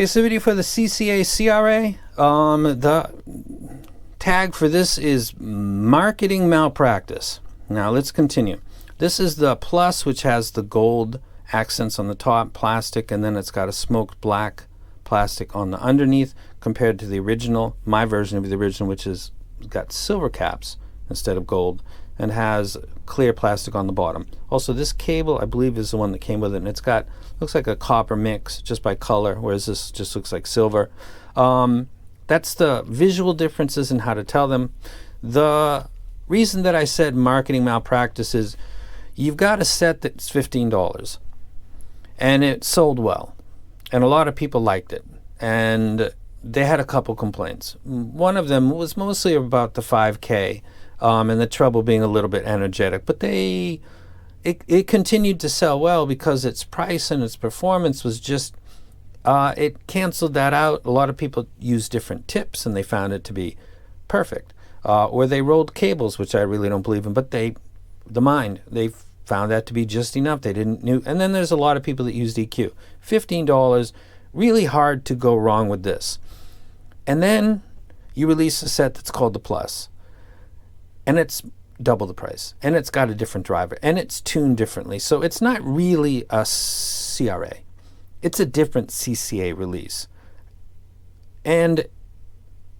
Okay, so video for the CCA CRA. The tag for this is marketing malpractice. Now let's continue. This is the Plus, which has the gold accents on the top, plastic, and then it's got a smoked black plastic on the underneath, compared to the original, my version of the original, which is got silver caps instead of gold and has clear plastic on the bottom. Also, this cable I believe is the one that came with it, and it's got, looks like a copper mix just by color, whereas this just looks like silver. That's the visual differences and how to tell them. The reason that I said marketing malpractice is you've got a set that's $15 and it sold well and a lot of people liked it, and they had a couple complaints. One of them was mostly about the 5K and the treble being a little bit energetic, but it continued to sell well because its price and its performance was just, it canceled that out. A lot of people used different tips and they found it to be perfect. Or they rolled cables, which I really don't believe in, but they found that to be just enough. They didn't know. And then there's a lot of people that use EQ. $15, really hard to go wrong with this. And then you release a set that's called the Plus, and it's double the price, and it's got a different driver, and it's tuned differently. So it's not really a CRA. It's a different CCA release. And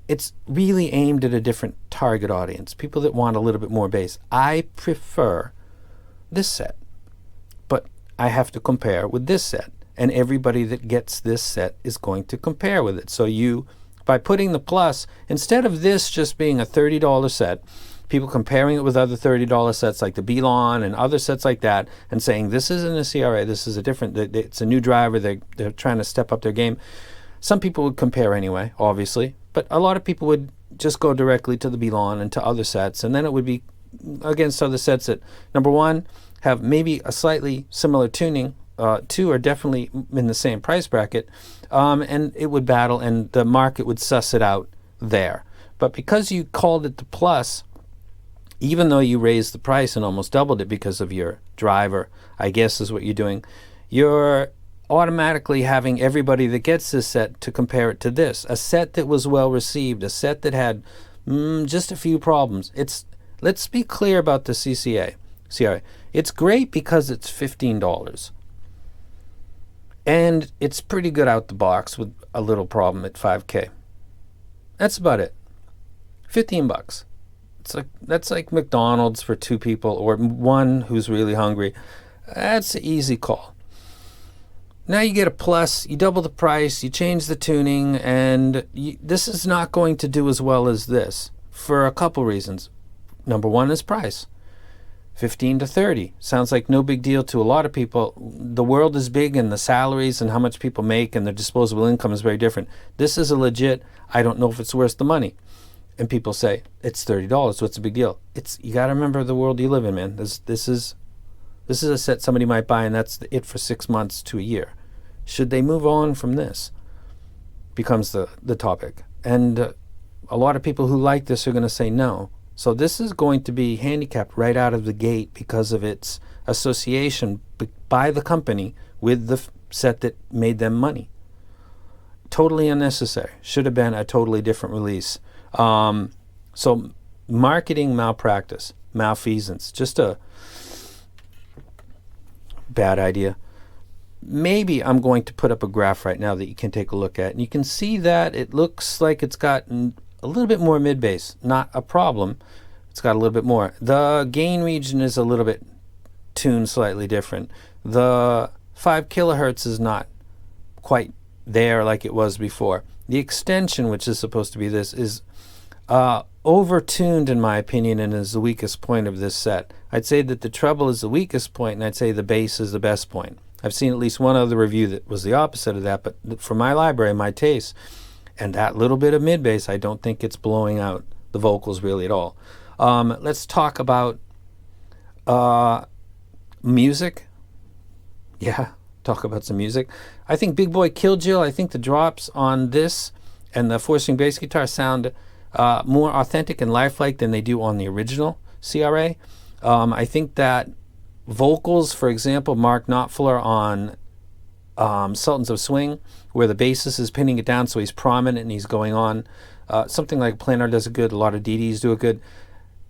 it's really aimed at a different target audience, people that want a little bit more bass. I prefer this set, but I have to compare with this set, and everybody that gets this set is going to compare with it. So you, by putting the Plus, instead of this just being a $30 set, people comparing it with other $30 sets like the Belon and other sets like that, and saying this isn't a CRA, this is a different, it's a new driver, they're trying to step up their game. Some people would compare anyway, obviously, but a lot of people would just go directly to the Belon and to other sets, and then it would be against other sets that, number one, have maybe a slightly similar tuning, two are definitely in the same price bracket, and it would battle, and the market would suss it out there. But because you called it the Plus, even though you raised the price and almost doubled it because of your driver, I guess is what you're doing, you're automatically having everybody that gets this set to compare it to this, a set that was well received, a set that had just a few problems. Let's be clear about the CRA. It's great because it's $15. And it's pretty good out the box with a little problem at 5K. That's about it. 15 bucks. That's like McDonald's for two people or one who's really hungry. That's an easy call. Now you get a Plus, you double the price, you change the tuning, and this is not going to do as well as this for a couple reasons. Number one is price. 15 to 30 sounds like no big deal to a lot of people. The world is big, and the salaries and how much people make and their disposable income is very different. This is a legit, I don't know if it's worth the money. And people say, it's $30, what's the big deal? You got to remember the world you live in, man. This is a set somebody might buy, and that's it for 6 months to a year. Should they move on from this? Becomes the topic. And a lot of people who like this are going to say no. So this is going to be handicapped right out of the gate because of its association by the company with the set that made them money. Totally unnecessary. Should have been a totally different release. So marketing malpractice, malfeasance, just a bad idea. Maybe I'm going to put up a graph right now that you can take a look at, and you can see that it looks like it's gotten a little bit more mid-bass. Not a problem. It's got a little bit more. The gain region is a little bit tuned slightly different. The 5 kilohertz is not quite there like it was before. The extension, which is supposed to be this, is over-tuned in my opinion, and is the weakest point of this set. I'd say that the treble is the weakest point, and I'd say the bass is the best point. I've seen at least one other review that was the opposite of that, but for my library, my taste, and that little bit of mid-bass, I don't think it's blowing out the vocals really at all. Let's talk about music. Yeah, talk about some music. I think Big Boy Kill Jill, I think the drops on this and the 4-string bass guitar sound more authentic and lifelike than they do on the original CRA. I think that vocals, for example, Mark Knopfler on Sultans of Swing, where the bassist is pinning it down so he's prominent and he's going on. Something like Planar does it good. A lot of DDs do it good.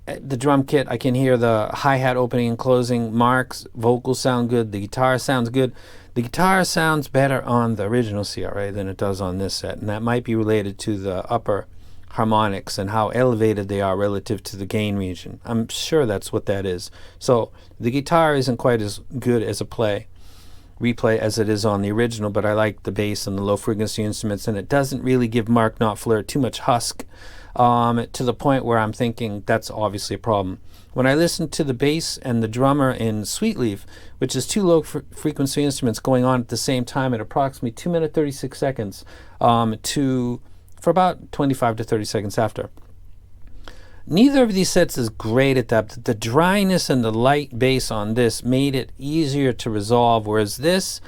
The drum kit, I can hear the hi-hat opening and closing. Mark's vocals sound good. The guitar sounds good. The guitar sounds better on the original CRA than it does on this set, and that might be related to the upper harmonics and how elevated they are relative to the gain region. I'm sure that's what that is. So the guitar isn't quite as good as a replay as it is on the original, but I like the bass and the low frequency instruments, and it doesn't really give Mark Knopfler too much husk to the point where I'm thinking that's obviously a problem. When I listen to the bass and the drummer in Sweet Leaf, which is two low frequency instruments going on at the same time at approximately 2 minutes 36 seconds for about 25 to 30 seconds after. Neither of these sets is great at that. The dryness and the light bass on this made it easier to resolve, whereas this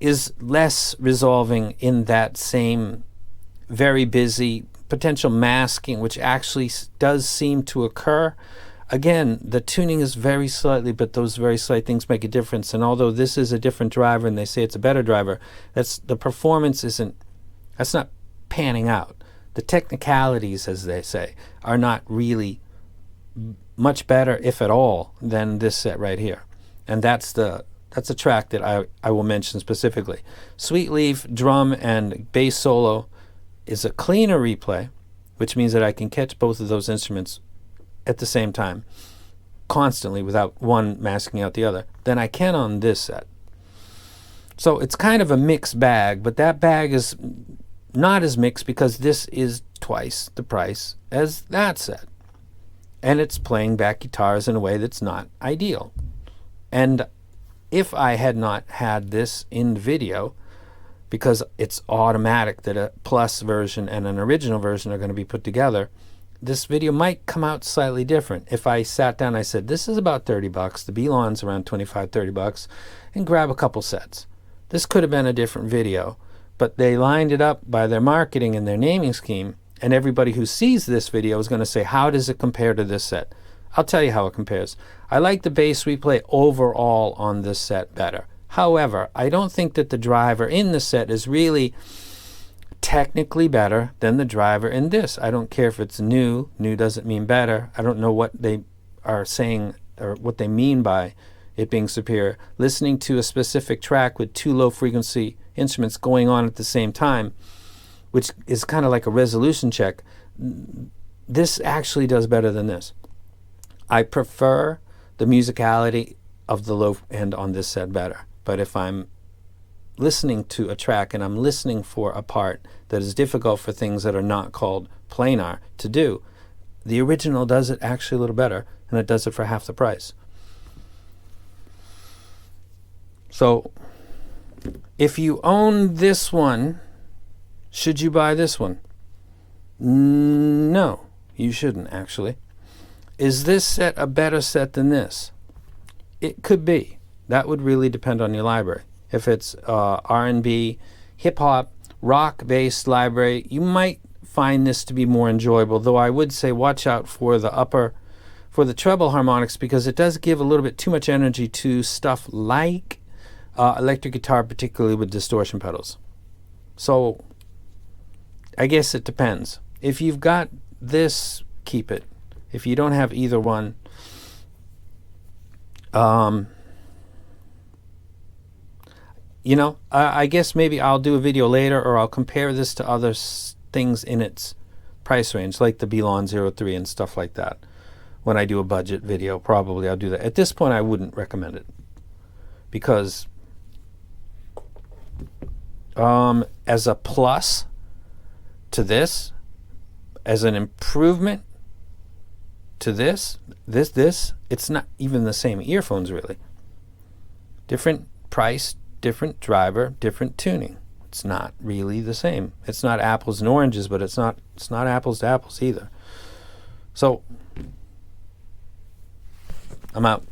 is less resolving in that same very busy potential masking, which actually does seem to occur. Again, the tuning is very slightly, but those very slight things make a difference. And although this is a different driver and they say it's a better driver, the performance that's not panning out. The technicalities, as they say, are not really much better, if at all, than this set right here. And that's a track that I will mention specifically. Sweet Leaf, drum and bass solo is a cleaner replay, which means that I can catch both of those instruments at the same time, constantly, without one masking out the other, than I can on this set. So it's kind of a mixed bag, but that bag is not as mixed because this is twice the price as that set. And it's playing back guitars in a way that's not ideal. And if I had not had this in video, because it's automatic that a plus version and an original version are going to be put together, this video might come out slightly different. If I sat down and I said, this is about 30 bucks, the Belon's around 25, 30 bucks, and grab a couple sets. This could have been a different video, but they lined it up by their marketing and their naming scheme, and everybody who sees this video is going to say, how does it compare to this set? I'll tell you how it compares. I like the bass replay overall on this set better. However, I don't think that the driver in the set is really technically better than the driver in this. I don't care if it's new. New doesn't mean better. I don't know what they are saying or what they mean by it being superior. Listening to a specific track with two low frequency instruments going on at the same time, which is kind of like a resolution check, this actually does better than this. I prefer the musicality of the low end on this set better. But if I'm listening to a track and I'm listening for a part that is difficult for things that are not called planar to do, the original does it actually a little better, and it does it for half the price. So if you own this one, should you buy this one? No, you shouldn't actually. Is this set a better set than this? It could be. That would really depend on your library. If it's R&B, hip-hop, rock-based library, you might find this to be more enjoyable, though I would say watch out for the treble harmonics, because it does give a little bit too much energy to stuff like electric guitar, particularly with distortion pedals. So I guess it depends. If you've got this, keep it. If you don't have either one, you know, I guess maybe I'll do a video later, or I'll compare this to other things in its price range, like the Belon 03 and stuff like that. When I do a budget video, probably I'll do that. At this point, I wouldn't recommend it, because as a plus to this, as an improvement to this, it's not even the same earphones, really. Different price, different driver, different tuning. It's not really the same. It's not apples and oranges, but it's not apples to apples either. So I'm out.